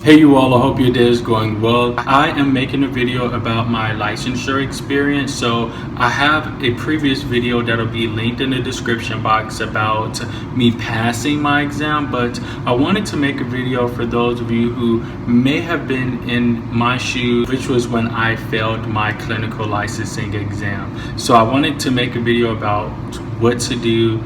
Hey you all, I hope your day is going well. I am making a video about my licensure experience. So I have a previous video that'll be linked in the description box about me passing my exam, but I wanted to make a video for those of you who may have been in my shoes, which was when I failed my clinical licensing exam. So I wanted to make a video about what to do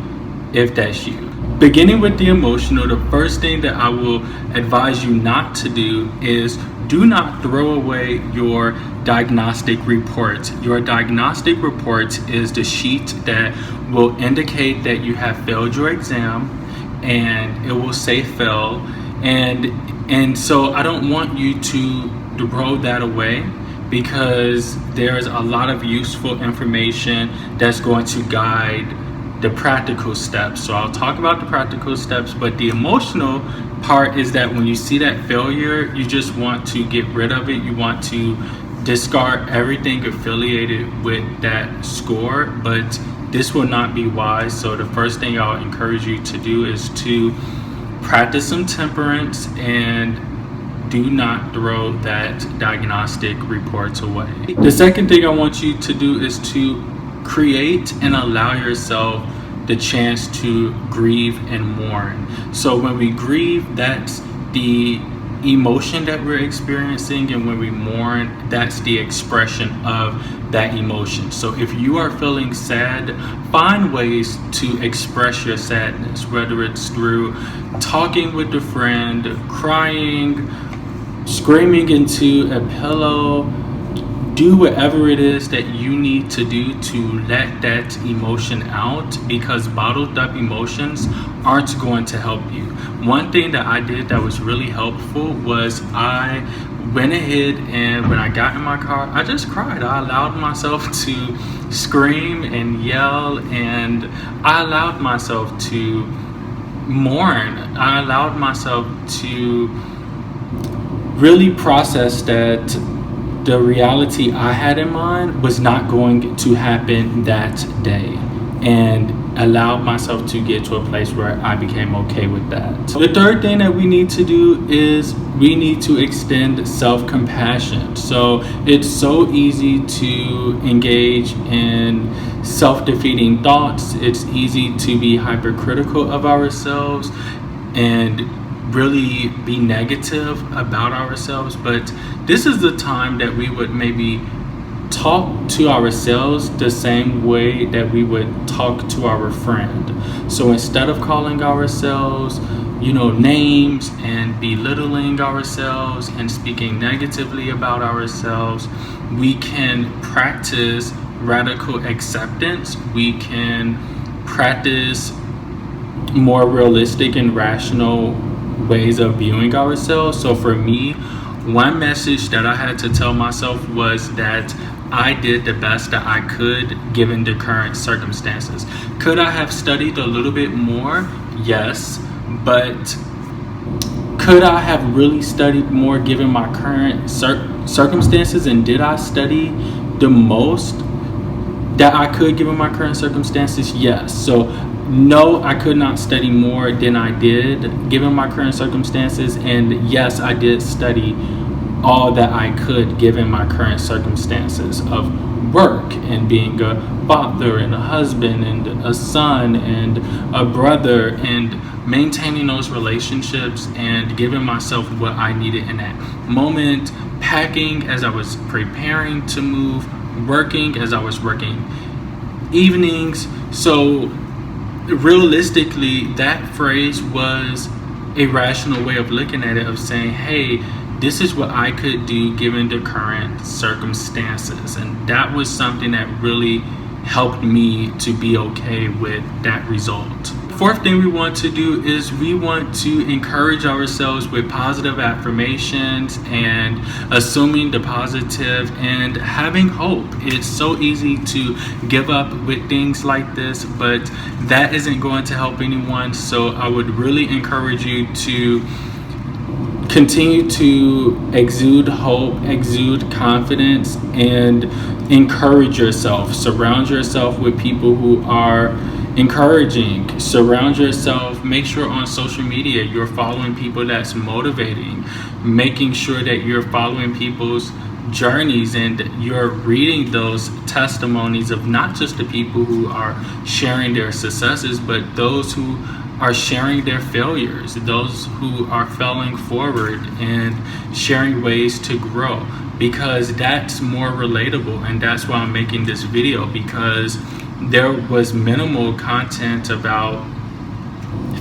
if that's you. Beginning with the emotional, the first thing that I will advise you not to do is do not throw away your diagnostic report. Your diagnostic report is the sheet that will indicate that you have failed your exam, and it will say fail. And so I don't want you to throw that away, because there's a lot of useful information that's going to guide the practical steps. So I'll talk about the practical steps, but the emotional part is that when you see that failure, you just want to get rid of it. You want to discard everything affiliated with that score, but this will not be wise. So the first thing I'll encourage you to do is to practice some temperance and do not throw that diagnostic report away. The second thing I want you to do is to create and allow yourself the chance to grieve and mourn. So when we grieve, that's the emotion that we're experiencing, and when we mourn, that's the expression of that emotion. So if you are feeling sad, find ways to express your sadness, whether it's through talking with a friend, crying, screaming into a pillow. Do whatever it is that you need to do to let that emotion out, because bottled up emotions aren't going to help you. One thing that I did that was really helpful was I went ahead, and when I got in my car, I just cried. I allowed myself to scream and yell, and I allowed myself to mourn. I allowed myself to really process that the reality I had in mind was not going to happen that day, and allowed myself to get to a place where I became okay with that. The third thing that we need to do is we need to extend self-compassion. So it's so easy to engage in self-defeating thoughts. It's easy to be hypercritical of ourselves and really be negative about ourselves, but this is the time that we would maybe talk to ourselves the same way that we would talk to our friend. So instead of calling ourselves, names and belittling ourselves and speaking negatively about ourselves, we can practice radical acceptance. We can practice more realistic and rational ways of viewing ourselves. So for me, one message that I had to tell myself was that I did the best that I could given the current circumstances. Could I have studied a little bit more? Yes, but could I have really studied more given my current circumstances? And did I study the most that I could given my current circumstances? Yes. So no, I could not study more than I did given my current circumstances, and yes, I did study all that I could given my current circumstances of work and being a father and a husband and a son and a brother, and maintaining those relationships and giving myself what I needed in that moment, packing as I was preparing to move, working as I was working evenings. So realistically, that phrase was a rational way of looking at it, of saying, hey, this is what I could do given the current circumstances. And that was something that really helped me to be okay with that result. Fourth thing we want to do is we want to encourage ourselves with positive affirmations and assuming the positive and having hope. It's so easy to give up with things like this, but that isn't going to help anyone. So I would really encourage you to continue to exude hope, exude confidence, and encourage yourself. Surround yourself with people who are encouraging. Surround yourself, make sure on social media you're following people that's motivating. making sure that you're following people's journeys and you're reading those testimonies of not just the people who are sharing their successes, but those who are sharing their failures, those who are failing forward and sharing ways to grow, because that's more relatable. And that's why I'm making this video, because there was minimal content about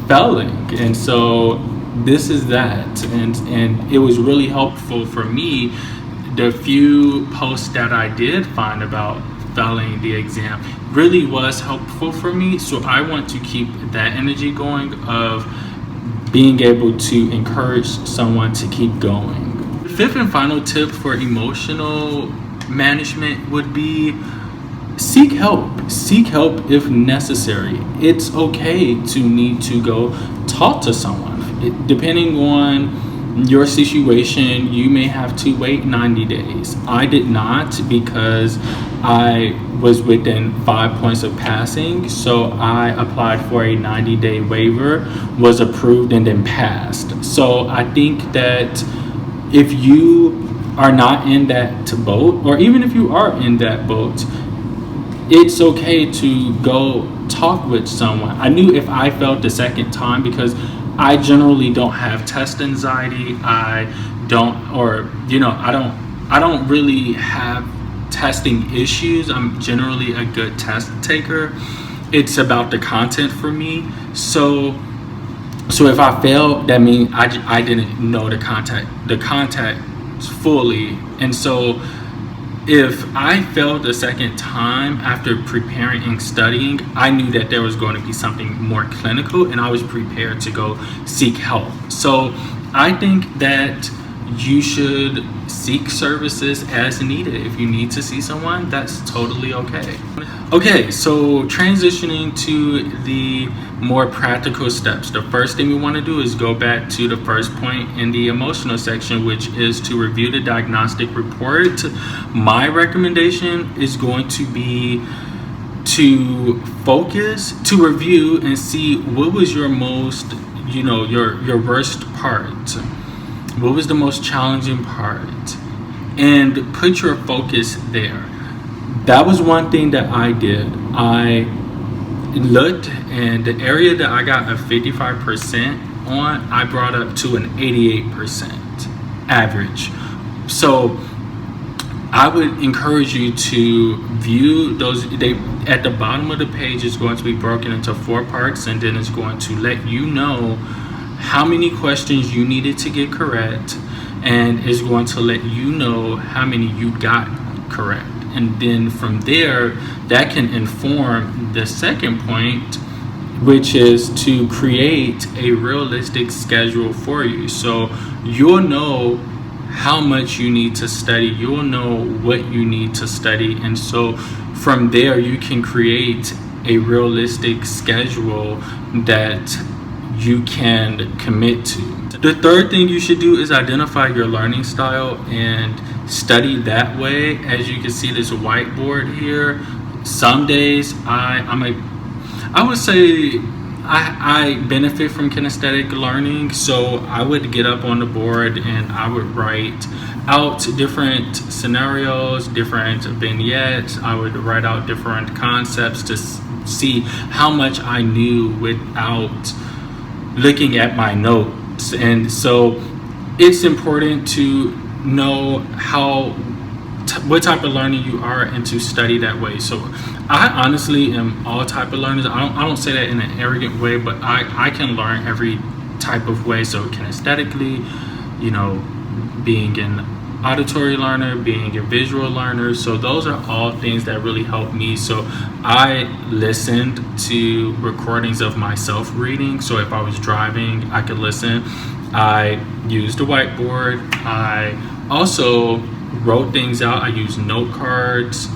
failing, and so this is that, and it was really helpful for me. The few posts that I did find about failing the exam really was helpful for me, so I want to keep that energy going of being able to encourage someone to keep going. The fifth and final tip for emotional management would be seek help. Seek help if necessary. It's okay to need to go talk to someone. Depending on your situation, you may have to wait 90 days. I did not, because I was within 5 points of passing, so I applied for a 90-day waiver, was approved, and then passed. So I think that if you are not in that boat, or even if you are in that boat, it's okay to go talk with someone. I knew if I failed the second time, because I generally don't have test anxiety. I don't really have testing issues. I'm generally a good test taker. It's about the content for me. So if I fail, that means I didn't know the content fully. And so if I failed the second time after preparing and studying, I knew that there was going to be something more clinical, and I was prepared to go seek help. So I think that you should seek services as needed. If you need to see someone, that's totally okay. Okay, so transitioning to the more practical steps. The first thing we want to do is go back to the first point in the emotional section, which is to review the diagnostic report. My recommendation is going to be to focus, to review and see what was your most, your worst part. What was the most challenging part? And put your focus there. That was one thing that I did. I looked, and the area that I got a 55% on, I brought up to an 88% average. So I would encourage you to view those. At the bottom of the page is going to be broken into 4 parts, and then it's going to let you know how many questions you needed to get correct, and is going to let you know how many you got correct. And then from there, that can inform the second point, which is to create a realistic schedule for you. So you'll know how much you need to study, you'll know what you need to study, and so from there you can create a realistic schedule that you can commit to. The third thing you should do is identify your learning style and study that way. As you can see, this whiteboard here. Some days I would say I benefit from kinesthetic learning, so I would get up on the board and I would write out different scenarios, different vignettes. I would write out different concepts to see how much I knew without looking at my notes. And so it's important to know what type of learning you are and to study that way. So I honestly am all type of learners. I don't say that in an arrogant way, but I can learn every type of way. So kinesthetically, being an auditory learner, being a visual learner. So those are all things that really help me. So I listened to recordings of myself reading. So if I was driving, I could listen. I used a whiteboard. I also wrote things out. I used note cards.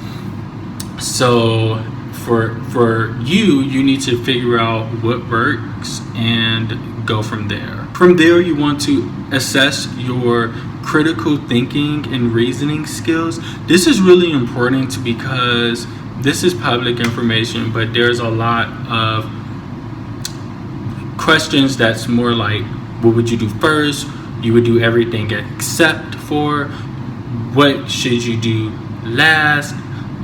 So for you need to figure out what works and go from there. From there, you want to assess your critical thinking and reasoning skills. This is really important because this is public information, but there's a lot of questions that's more like, what would you do first? you would do everything except for, what should you do last,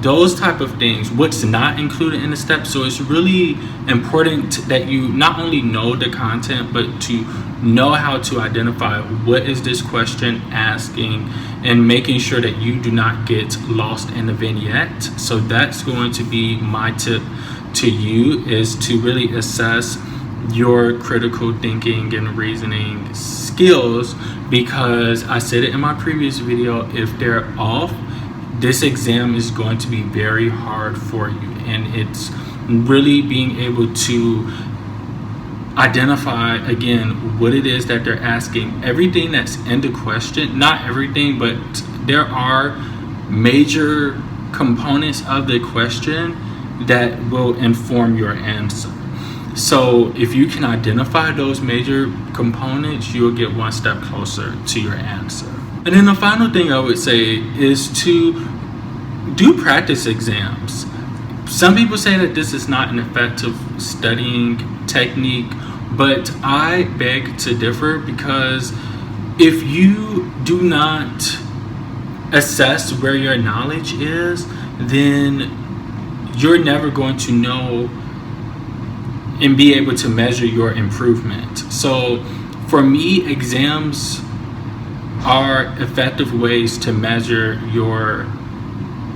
those type of things, what's not included in the steps. So it's really important that you not only know the content, but to know how to identify what is this question asking, and making sure that you do not get lost in the vignette. So that's going to be my tip to you, is to really assess your critical thinking and reasoning skills, because I said it in my previous video, if they're off, this exam is going to be very hard for you. And it's really being able to identify, again, what it is that they're asking, everything that's in the question, not everything, but there are major components of the question that will inform your answer. So if you can identify those major components, you'll get one step closer to your answer. And then the final thing I would say is to do practice exams. Some people say that this is not an effective studying technique, but I beg to differ, because if you do not assess where your knowledge is, then you're never going to know and be able to measure your improvement. So for me, exams are effective ways to measure your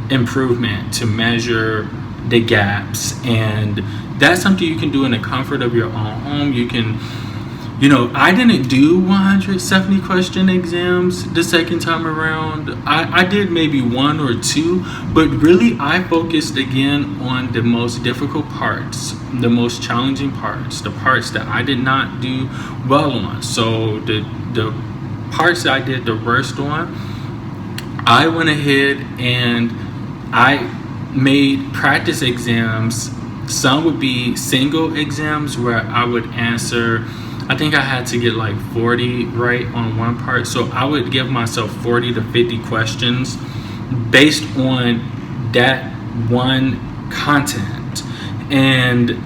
improvement, to measure the gaps, and that's something you can do in the comfort of your own home. You can, I didn't do 170 question exams the second time around. I did maybe one or two, but really I focused again on the most difficult parts, the most challenging parts, the parts that I did not do well on. So the parts that I did the worst on, I went ahead and I made practice exams. Some would be single exams where I would answer, I think I had to get like 40 right on one part. So I would give myself 40 to 50 questions based on that one content. And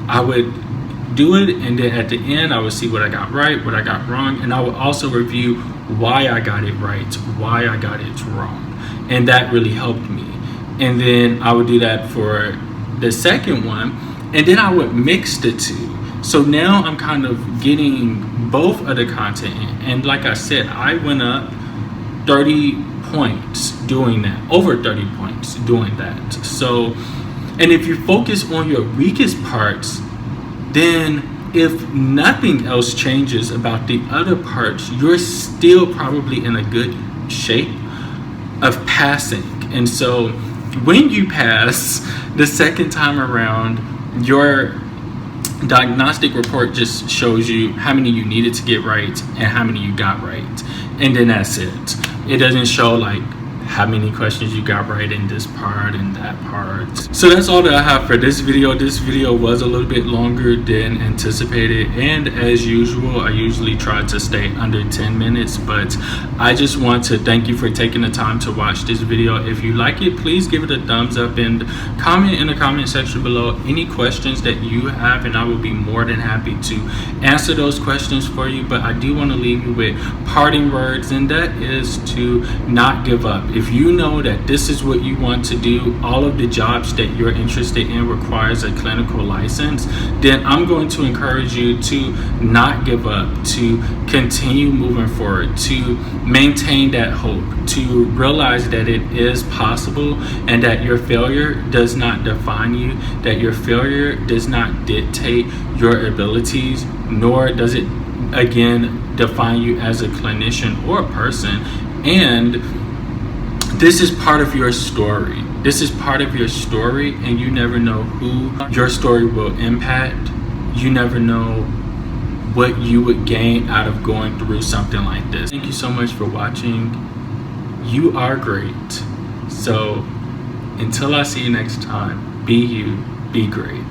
I would do it, and then at the end I would see what I got right, what I got wrong, and I would also review why I got it right, why I got it wrong. And that really helped me. And then I would do that for the second one, and then I would mix the two. So now I'm kind of getting both of the content in. And like I said, I went up 30 points doing that, over 30 points doing that. So, and if you focus on your weakest parts, then if nothing else changes about the other parts, you're still probably in a good shape of passing. And so when you pass the second time around, your diagnostic report just shows you how many you needed to get right and how many you got right, and then that's it. It doesn't show like how many questions you got right in this part and that part. So that's all that I have for this video. This video was a little bit longer than anticipated, and as usual, I usually try to stay under 10 minutes, but I just want to thank you for taking the time to watch this video. If you like it, please give it a thumbs up and comment in the comment section below any questions that you have, and I will be more than happy to answer those questions for you. But I do want to leave you with parting words, and that is to not give up. If you know that this is what you want to do, all of the jobs that you're interested in requires a clinical license, then I'm going to encourage you to not give up, to continue moving forward, to maintain that hope, to realize that it is possible, and that your failure does not define you, that your failure does not dictate your abilities, nor does it, again, define you as a clinician or a person. And this is part of your story. This is part of your story, and you never know who your story will impact. You never know what you would gain out of going through something like this. Thank you so much for watching. You are great. So until I see you next time, be you, be great.